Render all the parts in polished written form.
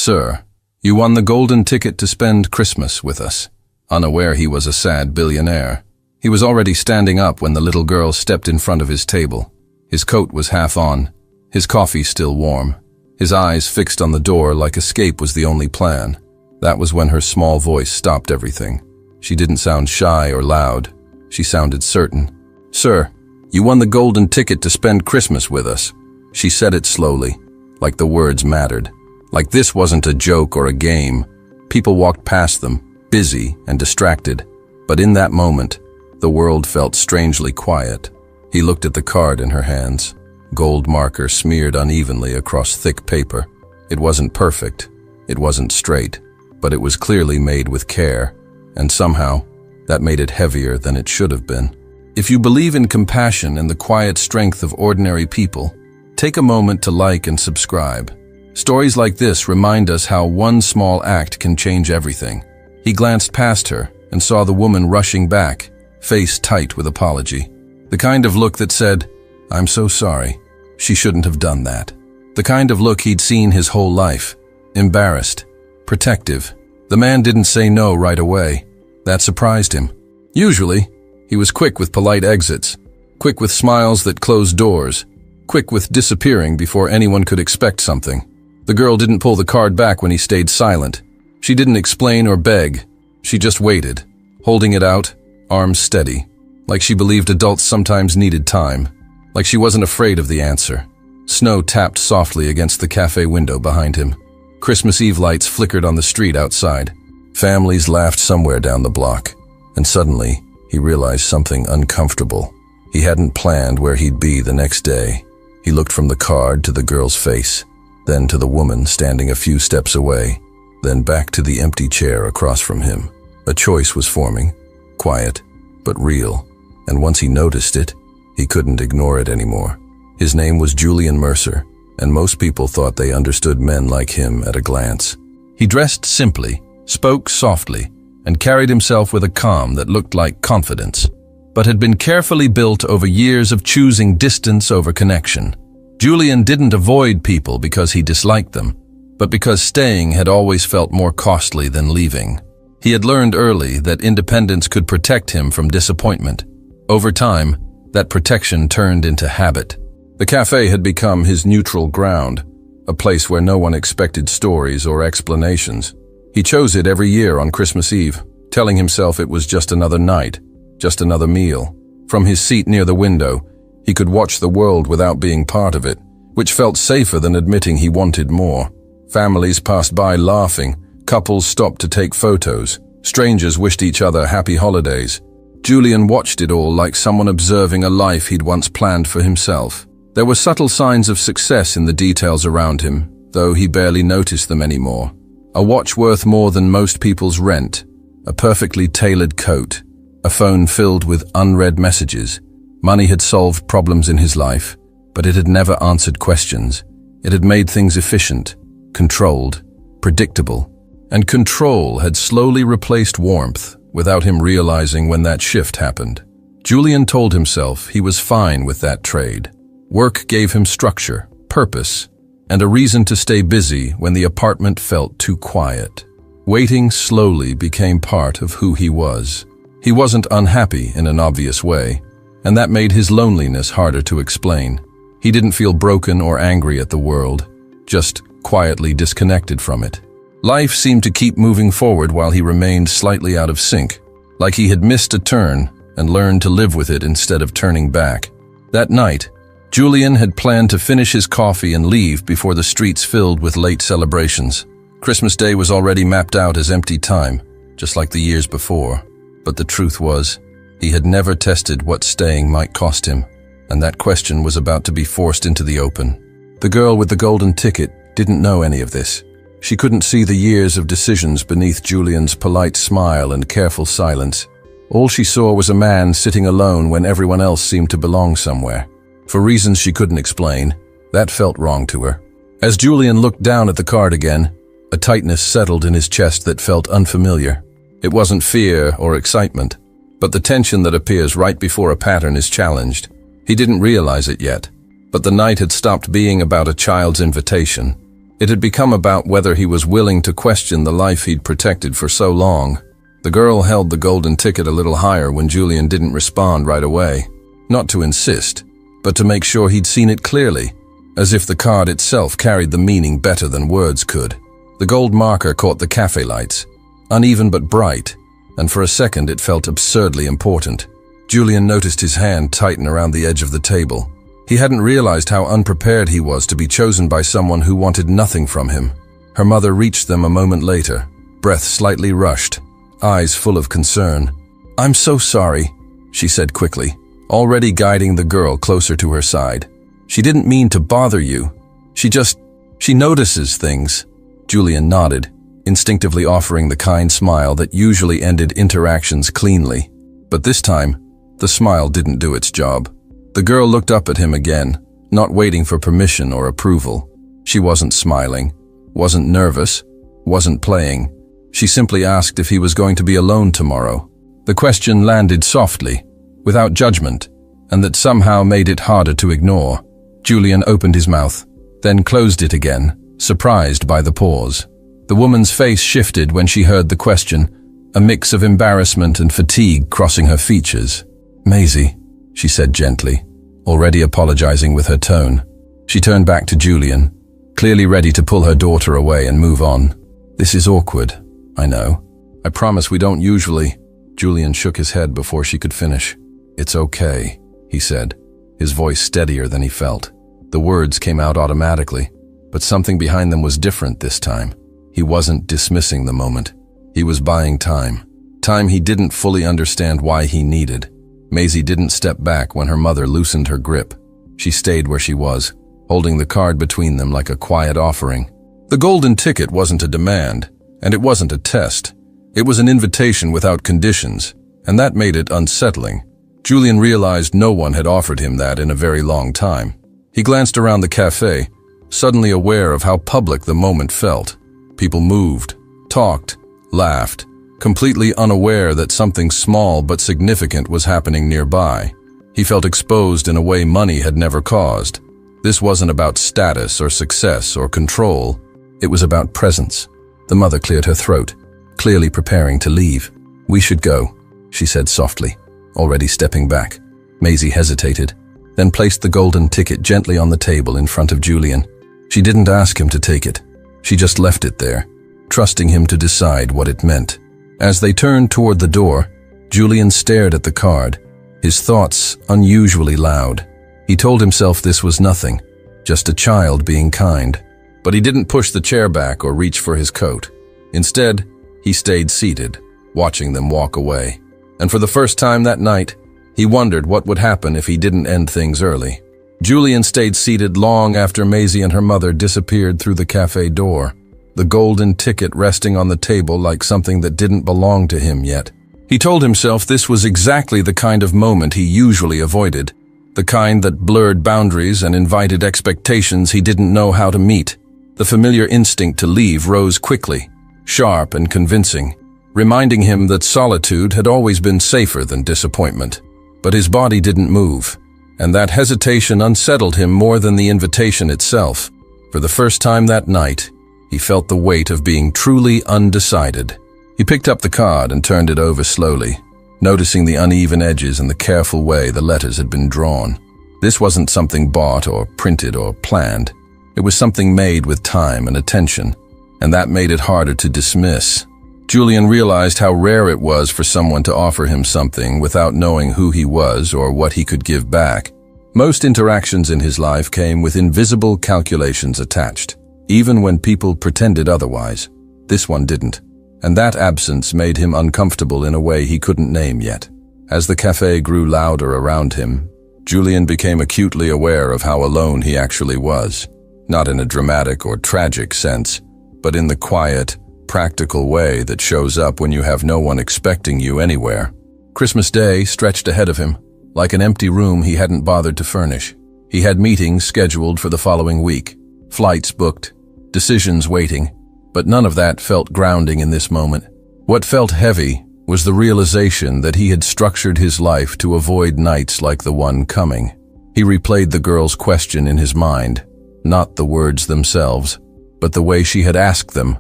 Sir, you won the golden ticket to spend Christmas with us, unaware he was a sad billionaire. He was already standing up when the little girl stepped in front of his table. His coat was half on, his coffee still warm, his eyes fixed on the door like escape was the only plan. That was when her small voice stopped everything. She didn't sound shy or loud. She sounded certain. Sir, you won the golden ticket to spend Christmas with us. She said it slowly, like the words mattered. Like this wasn't a joke or a game. People walked past them, busy and distracted. But in that moment, the world felt strangely quiet. He looked at the card in her hands. Gold marker smeared unevenly across thick paper. It wasn't perfect. It wasn't straight. But it was clearly made with care. And somehow, that made it heavier than it should have been. If you believe in compassion and the quiet strength of ordinary people, take a moment to like and subscribe. Stories like this remind us how one small act can change everything. He glanced past her and saw the woman rushing back, face tight with apology. The kind of look that said, "I'm so sorry. She shouldn't have done that." The kind of look he'd seen his whole life. Embarrassed, protective. The man didn't say no right away. That surprised him. Usually, he was quick with polite exits, quick with smiles that closed doors, quick with disappearing before anyone could expect something. The girl didn't pull the card back when he stayed silent. She didn't explain or beg. She just waited, holding it out, arms steady, like she believed adults sometimes needed time, like she wasn't afraid of the answer. Snow tapped softly against the cafe window behind him. Christmas Eve lights flickered on the street outside. Families laughed somewhere down the block, and suddenly he realized something uncomfortable. He hadn't planned where he'd be the next day. He looked from the card to the girl's face, then to the woman standing a few steps away, then back to the empty chair across from him. A choice was forming, quiet, but real, and once he noticed it, he couldn't ignore it anymore. His name was Julian Mercer, and most people thought they understood men like him at a glance. He dressed simply, spoke softly, and carried himself with a calm that looked like confidence, but had been carefully built over years of choosing distance over connection. Julian didn't avoid people because he disliked them, but because staying had always felt more costly than leaving. He had learned early that independence could protect him from disappointment. Over time, that protection turned into habit. The cafe had become his neutral ground, a place where no one expected stories or explanations. He chose it every year on Christmas Eve, telling himself it was just another night, just another meal. From his seat near the window, he could watch the world without being part of it, which felt safer than admitting he wanted more. Families passed by laughing, couples stopped to take photos, strangers wished each other happy holidays. Julian watched it all like someone observing a life he'd once planned for himself. There were subtle signs of success in the details around him, though he barely noticed them anymore. A watch worth more than most people's rent, a perfectly tailored coat, a phone filled with unread messages. Money had solved problems in his life, but it had never answered questions. It had made things efficient, controlled, predictable, and control had slowly replaced warmth without him realizing when that shift happened. Julian told himself he was fine with that trade. Work gave him structure, purpose, and a reason to stay busy when the apartment felt too quiet. Waiting slowly became part of who he was. He wasn't unhappy in an obvious way, and that made his loneliness harder to explain. He didn't feel broken or angry at the world, just quietly disconnected from it. Life seemed to keep moving forward while he remained slightly out of sync, like he had missed a turn and learned to live with it instead of turning back. That night, Julian had planned to finish his coffee and leave before the streets filled with late celebrations. Christmas Day was already mapped out as empty time, just like the years before. But the truth was, he had never tested what staying might cost him, and that question was about to be forced into the open. The girl with the golden ticket didn't know any of this. She couldn't see the years of decisions beneath Julian's polite smile and careful silence. All she saw was a man sitting alone when everyone else seemed to belong somewhere. For reasons she couldn't explain, that felt wrong to her. As Julian looked down at the card again, a tightness settled in his chest that felt unfamiliar. It wasn't fear or excitement, but the tension that appears right before a pattern is challenged. He didn't realize it yet, but the night had stopped being about a child's invitation. It had become about whether he was willing to question the life he'd protected for so long. The girl held the golden ticket a little higher when Julian didn't respond right away. Not to insist, but to make sure he'd seen it clearly, as if the card itself carried the meaning better than words could. The gold marker caught the cafe lights, uneven but bright, and for a second it felt absurdly important. Julian noticed his hand tighten around the edge of the table. He hadn't realized how unprepared he was to be chosen by someone who wanted nothing from him. Her mother reached them a moment later, breath slightly rushed, eyes full of concern. "I'm so sorry," she said quickly, already guiding the girl closer to her side. "She didn't mean to bother you. She notices things." Julian nodded, instinctively offering the kind smile that usually ended interactions cleanly. But this time, the smile didn't do its job. The girl looked up at him again, not waiting for permission or approval. She wasn't smiling, wasn't nervous, wasn't playing. She simply asked if he was going to be alone tomorrow. The question landed softly, without judgment, and that somehow made it harder to ignore. Julian opened his mouth, then closed it again, surprised by the pause. The woman's face shifted when she heard the question, a mix of embarrassment and fatigue crossing her features. "Maisie," she said gently, already apologizing with her tone. She turned back to Julian, clearly ready to pull her daughter away and move on. "This is awkward, I know. I promise we don't usually—" Julian shook his head before she could finish. "It's okay," he said, his voice steadier than he felt. The words came out automatically, but something behind them was different this time. He wasn't dismissing the moment. He was buying time. Time he didn't fully understand why he needed. Maisie didn't step back when her mother loosened her grip. She stayed where she was, holding the card between them like a quiet offering. The golden ticket wasn't a demand, and it wasn't a test. It was an invitation without conditions, and that made it unsettling. Julian realized no one had offered him that in a very long time. He glanced around the cafe, suddenly aware of how public the moment felt. People moved, talked, laughed, completely unaware that something small but significant was happening nearby. He felt exposed in a way money had never caused. This wasn't about status or success or control. It was about presence. The mother cleared her throat, clearly preparing to leave. "We should go," she said softly, already stepping back. Maisie hesitated, then placed the golden ticket gently on the table in front of Julian. She didn't ask him to take it. She just left it there, trusting him to decide what it meant. As they turned toward the door, Julian stared at the card, his thoughts unusually loud. He told himself this was nothing, just a child being kind. But he didn't push the chair back or reach for his coat. Instead, he stayed seated, watching them walk away. And for the first time that night, he wondered what would happen if he didn't end things early. Julian stayed seated long after Maisie and her mother disappeared through the cafe door, the golden ticket resting on the table like something that didn't belong to him yet. He told himself this was exactly the kind of moment he usually avoided, the kind that blurred boundaries and invited expectations he didn't know how to meet. The familiar instinct to leave rose quickly, sharp and convincing, reminding him that solitude had always been safer than disappointment. But his body didn't move, and that hesitation unsettled him more than the invitation itself. For the first time that night, he felt the weight of being truly undecided. He picked up the card and turned it over slowly, noticing the uneven edges and the careful way the letters had been drawn. This wasn't something bought or printed or planned. It was something made with time and attention, and that made it harder to dismiss. Julian realized how rare it was for someone to offer him something without knowing who he was or what he could give back. Most interactions in his life came with invisible calculations attached, even when people pretended otherwise. This one didn't, and that absence made him uncomfortable in a way he couldn't name yet. As the cafe grew louder around him, Julian became acutely aware of how alone he actually was. Not in a dramatic or tragic sense, but in the quiet, practical way that shows up when you have no one expecting you anywhere. Christmas Day stretched ahead of him, like an empty room he hadn't bothered to furnish. He had meetings scheduled for the following week, flights booked, decisions waiting, but none of that felt grounding in this moment. What felt heavy was the realization that he had structured his life to avoid nights like the one coming. He replayed the girl's question in his mind, not the words themselves. but the way she had asked them.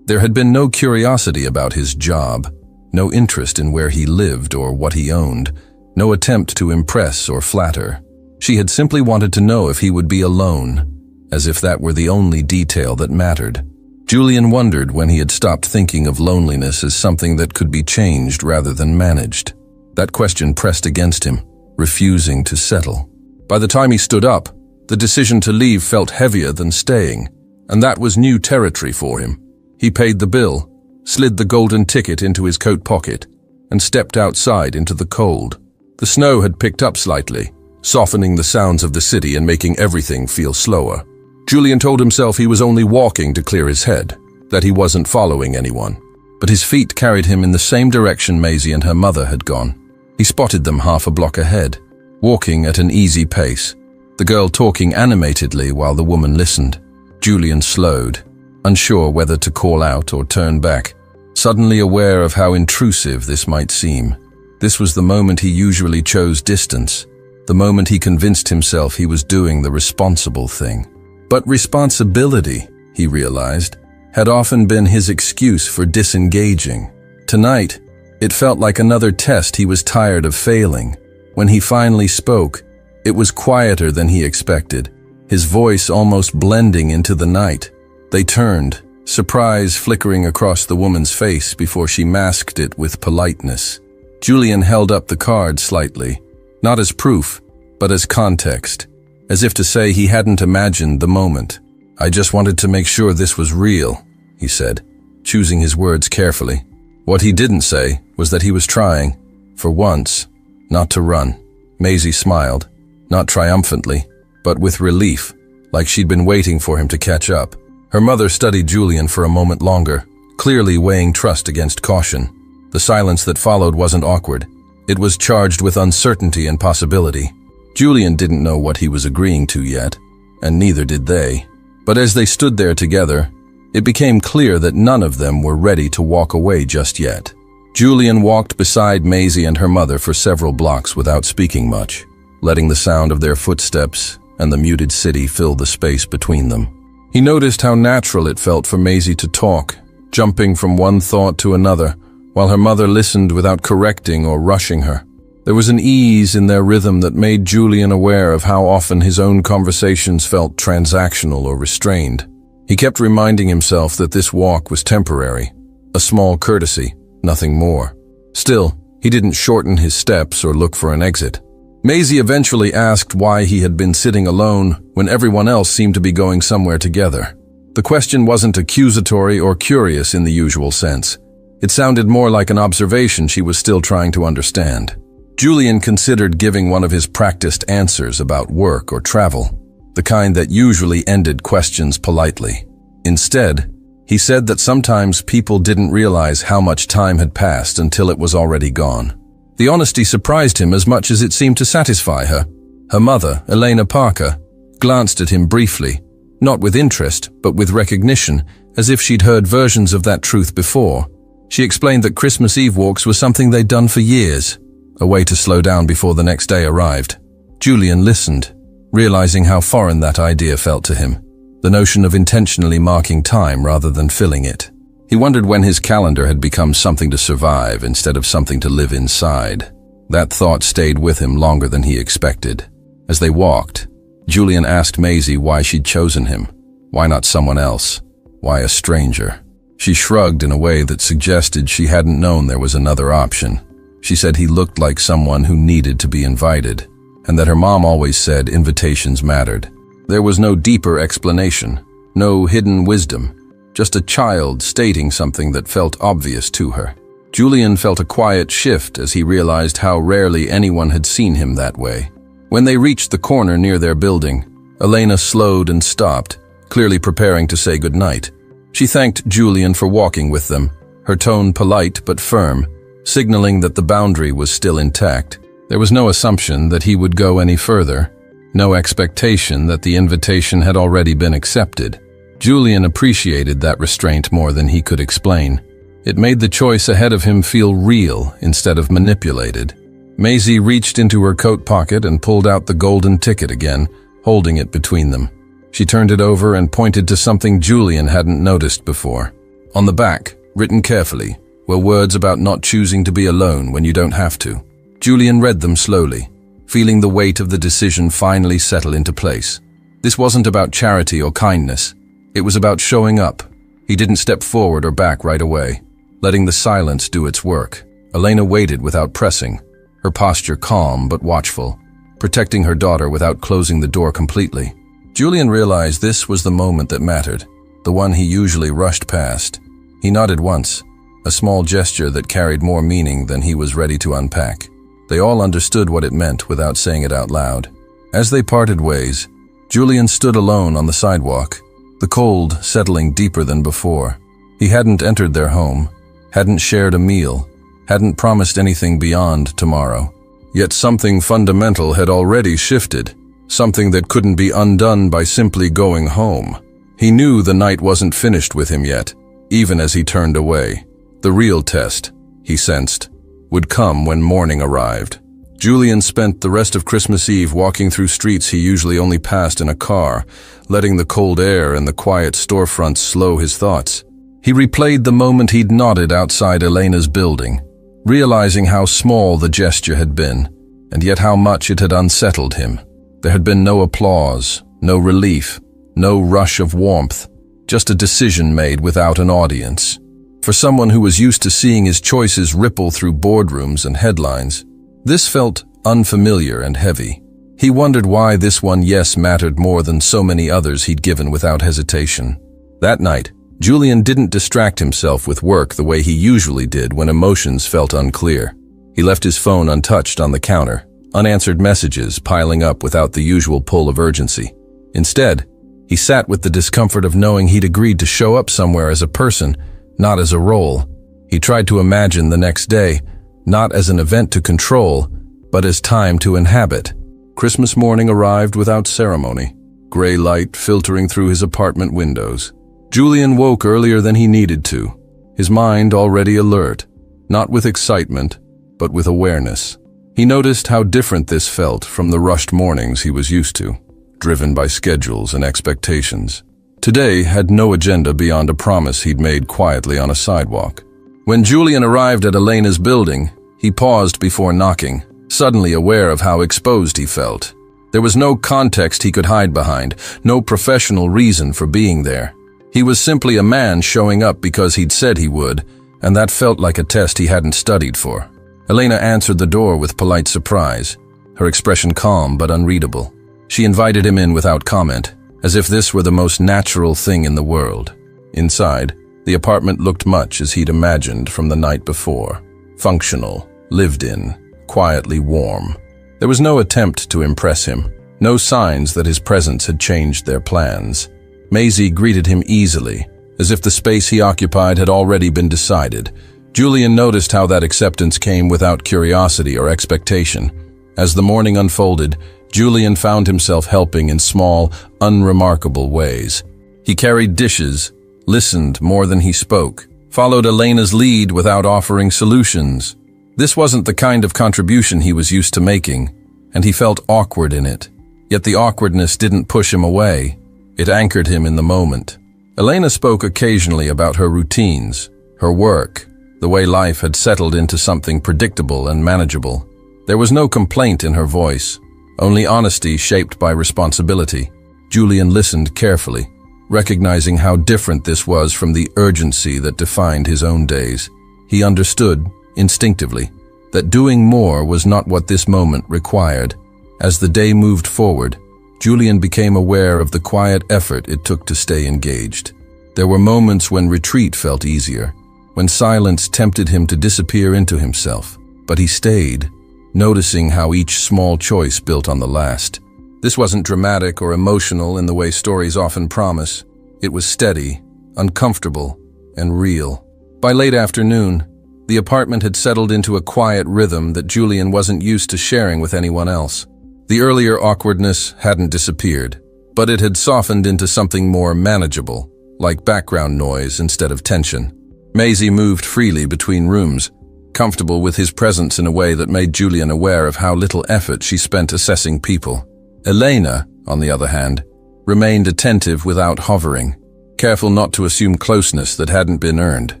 There had been no curiosity about his job, no interest in where he lived or what he owned, no attempt to impress or flatter. She had simply wanted to know if he would be alone, as if that were the only detail that mattered. Julian wondered when he had stopped thinking of loneliness as something that could be changed rather than managed. That question pressed against him, refusing to settle. By the time he stood up, the decision to leave felt heavier than staying, and that was new territory for him. He paid the bill, slid the golden ticket into his coat pocket, and stepped outside into the cold. The snow had picked up slightly, softening the sounds of the city and making everything feel slower. Julian told himself he was only walking to clear his head, that he wasn't following anyone. But his feet carried him in the same direction Maisie and her mother had gone. He spotted them half a block ahead, walking at an easy pace, the girl talking animatedly while the woman listened. Julian slowed, unsure whether to call out or turn back, suddenly aware of how intrusive this might seem. This was the moment he usually chose distance, the moment he convinced himself he was doing the responsible thing. But responsibility, he realized, had often been his excuse for disengaging. Tonight, it felt like another test he was tired of failing. When he finally spoke, it was quieter than he expected, his voice almost blending into the night. They turned, surprise flickering across the woman's face before she masked it with politeness. Julian held up the card slightly, not as proof, but as context, as if to say he hadn't imagined the moment. "I just wanted to make sure this was real," he said, choosing his words carefully. What he didn't say was that he was trying, for once, not to run. Maisie smiled, not triumphantly, but with relief, like she'd been waiting for him to catch up. Her mother studied Julian for a moment longer, clearly weighing trust against caution. The silence that followed wasn't awkward. It was charged with uncertainty and possibility. Julian didn't know what he was agreeing to yet, and neither did they. But as they stood there together, it became clear that none of them were ready to walk away just yet. Julian walked beside Maisie and her mother for several blocks without speaking much, letting the sound of their footsteps and the muted city fill the space between them. He noticed how natural it felt for Maisie to talk, jumping from one thought to another, while her mother listened without correcting or rushing her. There was an ease in their rhythm that made Julian aware of how often his own conversations felt transactional or restrained. He kept reminding himself that this walk was temporary, a small courtesy, nothing more. Still, he didn't shorten his steps or look for an exit. Maisie eventually asked why he had been sitting alone when everyone else seemed to be going somewhere together. The question wasn't accusatory or curious in the usual sense. It sounded more like an observation she was still trying to understand. Julian considered giving one of his practiced answers about work or travel, the kind that usually ended questions politely. Instead, he said that sometimes people didn't realize how much time had passed until it was already gone. The honesty surprised him as much as it seemed to satisfy her. Her mother, Elena Parker, glanced at him briefly, not with interest, but with recognition, as if she'd heard versions of that truth before. She explained that Christmas Eve walks were something they'd done for years, a way to slow down before the next day arrived. Julian listened, realizing how foreign that idea felt to him, the notion of intentionally marking time rather than filling it. He wondered when his calendar had become something to survive instead of something to live inside. That thought stayed with him longer than he expected. As they walked, Julian asked Maisie why she'd chosen him. Why not someone else? Why a stranger? She shrugged in a way that suggested she hadn't known there was another option. She said he looked like someone who needed to be invited, and that her mom always said invitations mattered. There was no deeper explanation, no hidden wisdom, just a child stating something that felt obvious to her. Julian felt a quiet shift as he realized how rarely anyone had seen him that way. When they reached the corner near their building, Elena slowed and stopped, clearly preparing to say goodnight. She thanked Julian for walking with them, her tone polite but firm, signaling that the boundary was still intact. There was no assumption that he would go any further, no expectation that the invitation had already been accepted. Julian appreciated that restraint more than he could explain. It made the choice ahead of him feel real instead of manipulated. Maisie reached into her coat pocket and pulled out the golden ticket again, holding it between them. She turned it over and pointed to something Julian hadn't noticed before. On the back, written carefully, were words about not choosing to be alone when you don't have to. Julian read them slowly, feeling the weight of the decision finally settle into place. This wasn't about charity or kindness. It was about showing up. He didn't step forward or back right away, letting the silence do its work. Elena waited without pressing, her posture calm but watchful, protecting her daughter without closing the door completely. Julian realized this was the moment that mattered, the one he usually rushed past. He nodded once, a small gesture that carried more meaning than he was ready to unpack. They all understood what it meant without saying it out loud. As they parted ways, Julian stood alone on the sidewalk, the cold settling deeper than before. He hadn't entered their home, hadn't shared a meal, hadn't promised anything beyond tomorrow. Yet something fundamental had already shifted, something that couldn't be undone by simply going home. He knew the night wasn't finished with him yet, even as he turned away. The real test, he sensed, would come when morning arrived. Julian spent the rest of Christmas Eve walking through streets he usually only passed in a car, letting the cold air and the quiet storefronts slow his thoughts. He replayed the moment he'd nodded outside Elena's building, realizing how small the gesture had been, and yet how much it had unsettled him. There had been no applause, no relief, no rush of warmth, just a decision made without an audience. For someone who was used to seeing his choices ripple through boardrooms and headlines, this felt unfamiliar and heavy. He wondered why this one yes mattered more than so many others he'd given without hesitation. That night, Julian didn't distract himself with work the way he usually did when emotions felt unclear. He left his phone untouched on the counter, unanswered messages piling up without the usual pull of urgency. Instead, he sat with the discomfort of knowing he'd agreed to show up somewhere as a person, not as a role. He tried to imagine the next day, not as an event to control, but as time to inhabit. Christmas morning arrived without ceremony, gray light filtering through his apartment windows. Julian woke earlier than he needed to, his mind already alert, not with excitement, but with awareness. He noticed how different this felt from the rushed mornings he was used to, driven by schedules and expectations. Today had no agenda beyond a promise he'd made quietly on a sidewalk. When Julian arrived at Elena's building, he paused before knocking, suddenly aware of how exposed he felt. There was no context he could hide behind, no professional reason for being there. He was simply a man showing up because he'd said he would, and that felt like a test he hadn't studied for. Elena answered the door with polite surprise, her expression calm but unreadable. She invited him in without comment, as if this were the most natural thing in the world. Inside, the apartment looked much as he'd imagined from the night before. Functional, lived in, quietly warm. There was no attempt to impress him, no signs that his presence had changed their plans. Maisie greeted him easily, as if the space he occupied had already been decided. Julian noticed how that acceptance came without curiosity or expectation. As the morning unfolded, Julian found himself helping in small, unremarkable ways. He carried dishes, listened more than he spoke, followed Elena's lead without offering solutions. This wasn't the kind of contribution he was used to making, and he felt awkward in it. Yet the awkwardness didn't push him away. It anchored him in the moment. Elena spoke occasionally about her routines, her work, the way life had settled into something predictable and manageable. There was no complaint in her voice, only honesty shaped by responsibility. Julian listened carefully, recognizing how different this was from the urgency that defined his own days. He understood, instinctively, that doing more was not what this moment required. As the day moved forward, Julian became aware of the quiet effort it took to stay engaged. There were moments when retreat felt easier, when silence tempted him to disappear into himself. But he stayed, noticing how each small choice built on the last. This wasn't dramatic or emotional in the way stories often promise. It was steady, uncomfortable, and real. By late afternoon, the apartment had settled into a quiet rhythm that Julian wasn't used to sharing with anyone else. The earlier awkwardness hadn't disappeared, but it had softened into something more manageable, like background noise instead of tension. Maisie moved freely between rooms, comfortable with his presence in a way that made Julian aware of how little effort she spent assessing people. Elena, on the other hand, remained attentive without hovering, careful not to assume closeness that hadn't been earned.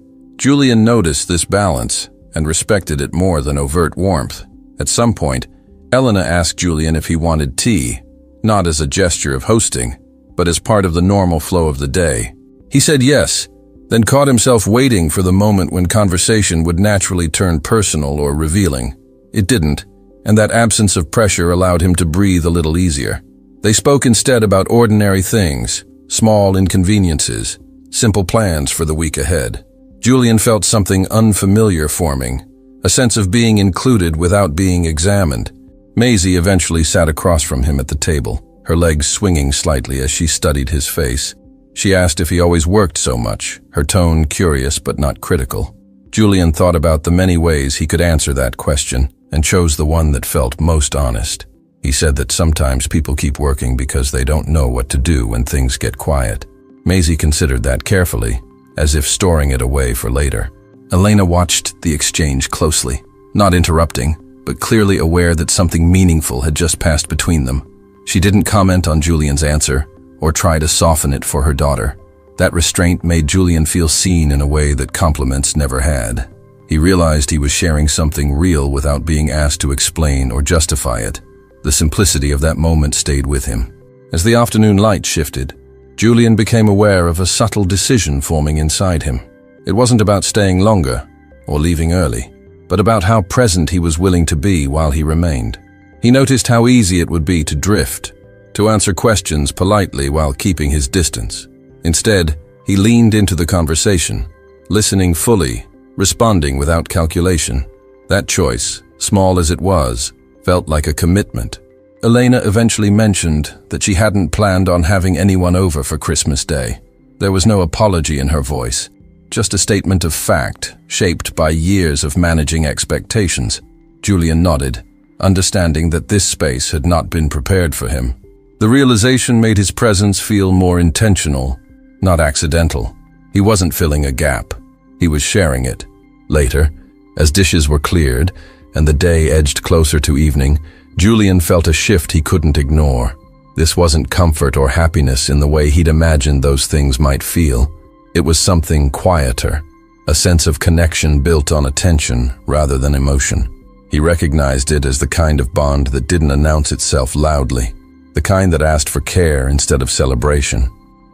Julian noticed this balance and respected it more than overt warmth. At some point, Elena asked Julian if he wanted tea, not as a gesture of hosting, but as part of the normal flow of the day. He said yes, then caught himself waiting for the moment when conversation would naturally turn personal or revealing. It didn't, and that absence of pressure allowed him to breathe a little easier. They spoke instead about ordinary things, small inconveniences, simple plans for the week ahead. Julian felt something unfamiliar forming, a sense of being included without being examined. Maisie eventually sat across from him at the table, her legs swinging slightly as she studied his face. She asked if he always worked so much, her tone curious but not critical. Julian thought about the many ways he could answer that question and chose the one that felt most honest. He said that sometimes people keep working because they don't know what to do when things get quiet. Maisie considered that carefully, as if storing it away for later. Elena watched the exchange closely, not interrupting, but clearly aware that something meaningful had just passed between them. She didn't comment on Julian's answer or try to soften it for her daughter. That restraint made Julian feel seen in a way that compliments never had. He realized he was sharing something real without being asked to explain or justify it. The simplicity of that moment stayed with him. As the afternoon light shifted, Julian became aware of a subtle decision forming inside him. It wasn't about staying longer or leaving early, but about how present he was willing to be while he remained. He noticed how easy it would be to drift, to answer questions politely while keeping his distance. Instead, he leaned into the conversation, listening fully, responding without calculation. That choice, small as it was, felt like a commitment. Elena eventually mentioned that she hadn't planned on having anyone over for Christmas Day. There was no apology in her voice, just a statement of fact, shaped by years of managing expectations. Julian nodded, understanding that this space had not been prepared for him. The realization made his presence feel more intentional, not accidental. He wasn't filling a gap. He was sharing it. Later, as dishes were cleared and the day edged closer to evening, Julian felt a shift he couldn't ignore. This wasn't comfort or happiness in the way he'd imagined those things might feel. It was something quieter, a sense of connection built on attention rather than emotion. He recognized it as the kind of bond that didn't announce itself loudly, the kind that asked for care instead of celebration.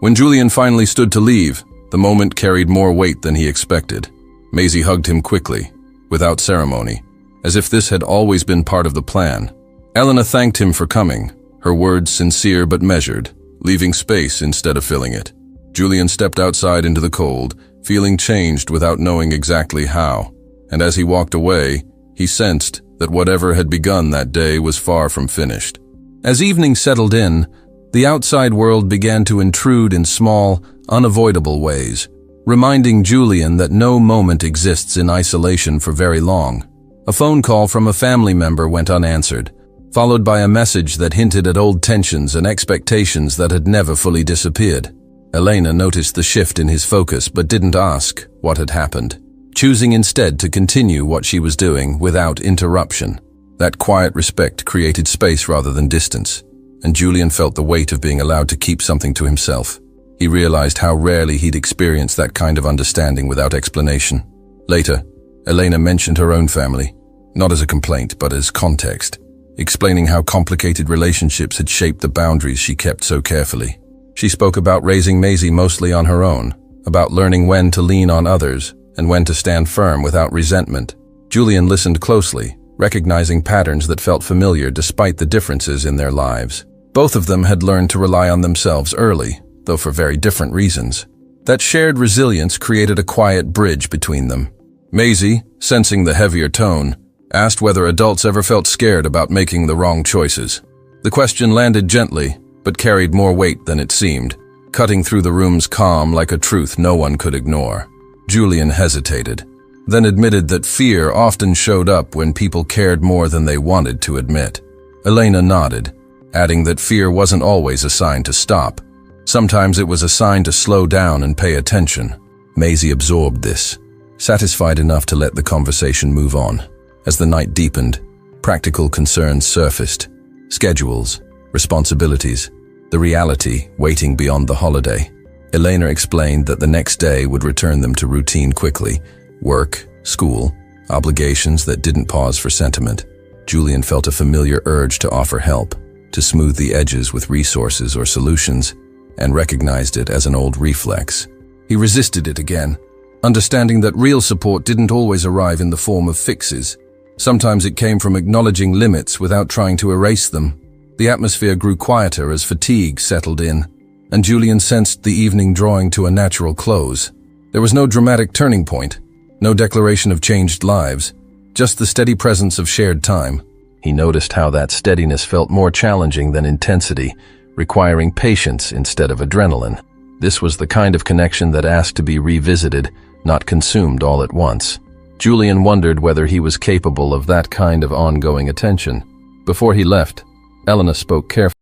When Julian finally stood to leave, the moment carried more weight than he expected. Maisie hugged him quickly, without ceremony, as if this had always been part of the plan. Elena thanked him for coming, her words sincere but measured, leaving space instead of filling it. Julian stepped outside into the cold, feeling changed without knowing exactly how. And as he walked away, he sensed that whatever had begun that day was far from finished. As evening settled in, the outside world began to intrude in small, unavoidable ways, reminding Julian that no moment exists in isolation for very long. A phone call from a family member went unanswered, followed by a message that hinted at old tensions and expectations that had never fully disappeared. Elena noticed the shift in his focus but didn't ask what had happened, choosing instead to continue what she was doing without interruption. That quiet respect created space rather than distance, and Julian felt the weight of being allowed to keep something to himself. He realized how rarely he'd experienced that kind of understanding without explanation. Later, Elena mentioned her own family, not as a complaint but as context, explaining how complicated relationships had shaped the boundaries she kept so carefully. She spoke about raising Maisie mostly on her own, about learning when to lean on others and when to stand firm without resentment. Julian listened closely, recognizing patterns that felt familiar despite the differences in their lives. Both of them had learned to rely on themselves early, though for very different reasons. That shared resilience created a quiet bridge between them. Maisie, sensing the heavier tone, asked whether adults ever felt scared about making the wrong choices. The question landed gently, but carried more weight than it seemed, cutting through the room's calm like a truth no one could ignore. Julian hesitated, then admitted that fear often showed up when people cared more than they wanted to admit. Elena nodded, adding that fear wasn't always a sign to stop. Sometimes it was a sign to slow down and pay attention. Maisie absorbed this, satisfied enough to let the conversation move on. As the night deepened, practical concerns surfaced. Schedules, responsibilities, the reality waiting beyond the holiday. Elena explained that the next day would return them to routine quickly. Work, school, obligations that didn't pause for sentiment. Julian felt a familiar urge to offer help, to smooth the edges with resources or solutions, and recognized it as an old reflex. He resisted it again, understanding that real support didn't always arrive in the form of fixes. Sometimes it came from acknowledging limits without trying to erase them. The atmosphere grew quieter as fatigue settled in, and Julian sensed the evening drawing to a natural close. There was no dramatic turning point, no declaration of changed lives, just the steady presence of shared time. He noticed how that steadiness felt more challenging than intensity, requiring patience instead of adrenaline. This was the kind of connection that asked to be revisited, not consumed all at once. Julian wondered whether he was capable of that kind of ongoing attention. Before he left, Elena spoke carefully.